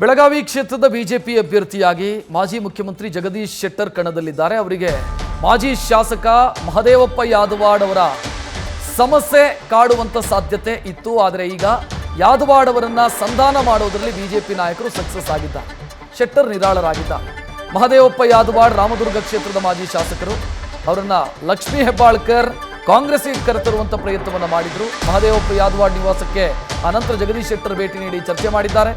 ಬೆಳಗಾವಿ ಕ್ಷೇತ್ರದ ಬಿಜೆಪಿ ಅಭ್ಯರ್ಥಿಯಾಗಿ ಮಾಜಿ ಮುಖ್ಯಮಂತ್ರಿ ಜಗದೀಶ್ ಶೆಟ್ಟರ್ ಕಣದಲ್ಲಿದ್ದಾರೆ. ಅವರಿಗೆ ಮಾಜಿ ಶಾಸಕ ಮಹದೇವಪ್ಪ ಯಾದವಾಡ್ ಅವರ ಸಮಸ್ಯೆ ಕಾಡುವಂತ ಸಾಧ್ಯತೆ ಇತ್ತು. ಆದರೆ ಈಗ ಯಾದವಾಡ್ ಅವರನ್ನ ಸಂಧಾನ ಮಾಡೋದರಲ್ಲಿ ಬಿಜೆಪಿ ನಾಯಕರು ಸಕ್ಸಸ್ ಆಗಿದ್ದಾರೆ. ಶೆಟ್ಟರ್ ನಿರಾಳರಾಗಿದ್ದಾರೆ. ಮಹದೇವಪ್ಪ ಯಾದವಾಡ್ ರಾಮದುರ್ಗ ಕ್ಷೇತ್ರದ ಮಾಜಿ ಶಾಸಕರು. ಅವರನ್ನ ಲಕ್ಷ್ಮೀ ಹೆಬ್ಬಾಳ್ಕರ್ ಕಾಂಗ್ರೆಸ್ಗೆ ಕರೆತರುವಂತ ಪ್ರಯತ್ನವನ್ನ ಮಾಡಿದ್ರು. ಮಹದೇವಪ್ಪ ಯಾದವಾಡ್ ನಿವಾಸಕ್ಕೆ ಅನಂತರ ಜಗದೀಶ್ ಶೆಟ್ಟರ್ ಭೇಟಿ ನೀಡಿ ಚರ್ಚೆ ಮಾಡಿದ್ದಾರೆ.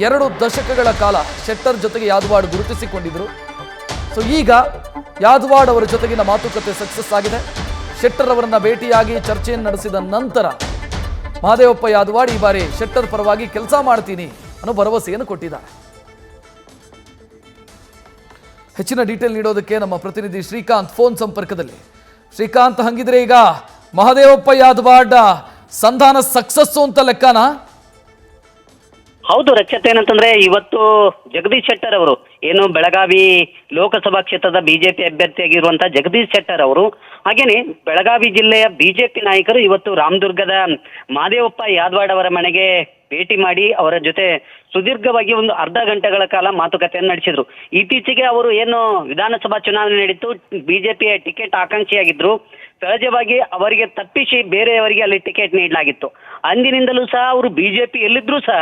2 ದಶಕಗಳ ಕಾಲ ಶೆಟ್ಟರ್ ಜೊತೆಗೆ ಯಾದವಾಡ್ ಗುರುತಿಸಿಕೊಂಡಿದ್ರು. ಸೊ ಈಗ ಯಾದವಾಡ್ ಅವರ ಜೊತೆಗಿನ ಮಾತುಕತೆ ಸಕ್ಸಸ್ ಆಗಿದೆ. ಶೆಟ್ಟರ್ ಅವರನ್ನ ಭೇಟಿಯಾಗಿ ಚರ್ಚೆಯನ್ನು ನಡೆಸಿದ ನಂತರ ಮಹದೇವಪ್ಪ ಯಾದವಾಡ್ ಈ ಬಾರಿ ಶೆಟ್ಟರ್ ಪರವಾಗಿ ಕೆಲಸ ಮಾಡ್ತೀನಿ ಅನ್ನೋ ಭರವಸೆಯನ್ನು ಕೊಟ್ಟಿದ್ದಾರೆ. ಹೆಚ್ಚಿನ ಡೀಟೇಲ್ ನೀಡೋದಕ್ಕೆ ನಮ್ಮ ಪ್ರತಿನಿಧಿ ಶ್ರೀಕಾಂತ್ ಫೋನ್ ಸಂಪರ್ಕದಲ್ಲಿ. ಶ್ರೀಕಾಂತ್, ಹಂಗಿದ್ರೆ ಈಗ ಮಹದೇವಪ್ಪ ಯಾದವಾಡ್ ಸಂಧಾನ ಸಕ್ಸಸ್ಸು ಅಂತ ಲೆಕ್ಕನಾ? ಹೌದು ರಕ್ಷತೆ, ಏನಂತಂದ್ರೆ ಇವತ್ತು ಜಗದೀಶ್ ಶೆಟ್ಟರ್ ಅವರು ಏನು ಬೆಳಗಾವಿ ಲೋಕಸಭಾ ಕ್ಷೇತ್ರದ ಬಿಜೆಪಿ ಅಭ್ಯರ್ಥಿಯಾಗಿರುವಂತಹ ಜಗದೀಶ್ ಶೆಟ್ಟರ್ ಅವರು, ಹಾಗೇನೆ ಬೆಳಗಾವಿ ಜಿಲ್ಲೆಯ ಬಿಜೆಪಿ ನಾಯಕರು ಇವತ್ತು ರಾಮದುರ್ಗದ ಮಹದೇವಪ್ಪ ಯಾದವಾಡ್ ಅವರ ಮನೆಗೆ ಭೇಟಿ ಮಾಡಿ ಅವರ ಜೊತೆ ಸುದೀರ್ಘವಾಗಿ ಒಂದು ಅರ್ಧ ಗಂಟೆಗಳ ಕಾಲ ಮಾತುಕತೆಯನ್ನು ನಡೆಸಿದ್ರು. ಇತ್ತೀಚೆಗೆ ಅವರು ಏನು ವಿಧಾನಸಭಾ ಚುನಾವಣೆ ನಡೀತು, ಬಿಜೆಪಿಯ ಟಿಕೆಟ್ ಆಕಾಂಕ್ಷಿಯಾಗಿದ್ರು. ಸಹಜವಾಗಿ ಅವರಿಗೆ ತಪ್ಪಿಸಿ ಬೇರೆಯವರಿಗೆ ಅಲ್ಲಿ ಟಿಕೆಟ್ ನೀಡಲಾಗಿತ್ತು. ಅಂದಿನಿಂದಲೂ ಸಹ ಅವರು ಬಿಜೆಪಿ ಎಲ್ಲಿದ್ರು ಸಹ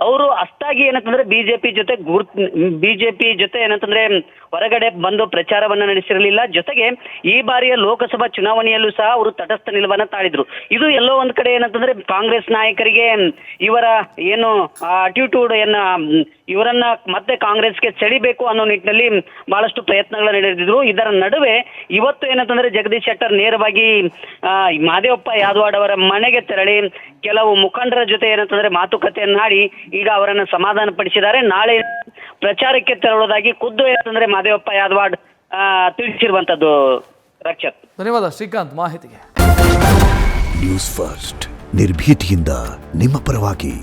ಅವರು ಅಷ್ಟಾಗಿ ಏನಂತಂದ್ರೆ ಬಿಜೆಪಿ ಜೊತೆ ಏನಂತಂದ್ರೆ ಹೊರಗಡೆ ಬಂದು ಪ್ರಚಾರವನ್ನ ನಡೆಸಿರಲಿಲ್ಲ. ಜೊತೆಗೆ ಈ ಬಾರಿಯ ಲೋಕಸಭಾ ಚುನಾವಣೆಯಲ್ಲೂ ಸಹ ಅವರು ತಟಸ್ಥ ನಿಲುವನ್ನ ತಾಳಿದ್ರು. ಇದು ಎಲ್ಲೋ ಒಂದ್ ಕಡೆ ಏನಂತಂದ್ರೆ ಕಾಂಗ್ರೆಸ್ ನಾಯಕರಿಗೆ ಇವರ ಏನು ಅಟಿಟ್ಯೂಡ್ ಇವರನ್ನ ಮತ್ತೆ ಕಾಂಗ್ರೆಸ್ಗೆ ಸೆಳಿಬೇಕು ಅನ್ನೋ ನಿಟ್ಟಿನಲ್ಲಿ ಬಹಳಷ್ಟು ಪ್ರಯತ್ನಗಳು ನಡೆದಿದ್ರು. ಇದರ ನಡುವೆ ಇವತ್ತು ಏನಂತಂದ್ರೆ ಜಗದೀಶ್ ಶೆಟ್ಟರ್ ನೇರವಾಗಿ ಮಹದೇವಪ್ಪ ಯಾದವಾಡ್ ಅವರ ಮನೆಗೆ ತೆರಳಿ ಕೆಲವು ಮುಖಂಡರ ಜೊತೆ ಏನಂತಂದ್ರೆ ಮಾತುಕತೆಯನ್ನಾಡಿ ಈಗ ಅವರನ್ನು ಸಮಾಧಾನ ಪಡಿಸಿದ್ದಾರೆ. ನಾಳೆ ಪ್ರಚಾರಕ್ಕೆ ತೆರಳುವುದಾಗಿ ಖುದ್ದು ಏನಂತಂದ್ರೆ ಮಹದೇವಪ್ಪ ಯಾದವಾಡ್ ತಿಳಿಸಿರುವಂತದ್ದು. ರಕ್ಷತ್, ಧನ್ಯವಾದ ಶ್ರೀಕಾಂತ್ ಮಾಹಿತಿಗೆ. ನ್ಯೂಸ್ ಫಸ್ಟ್ ನಿರ್ಭೀತಿಯಿಂದ ನಿಮ್ಮ ಪರವಾಗಿ.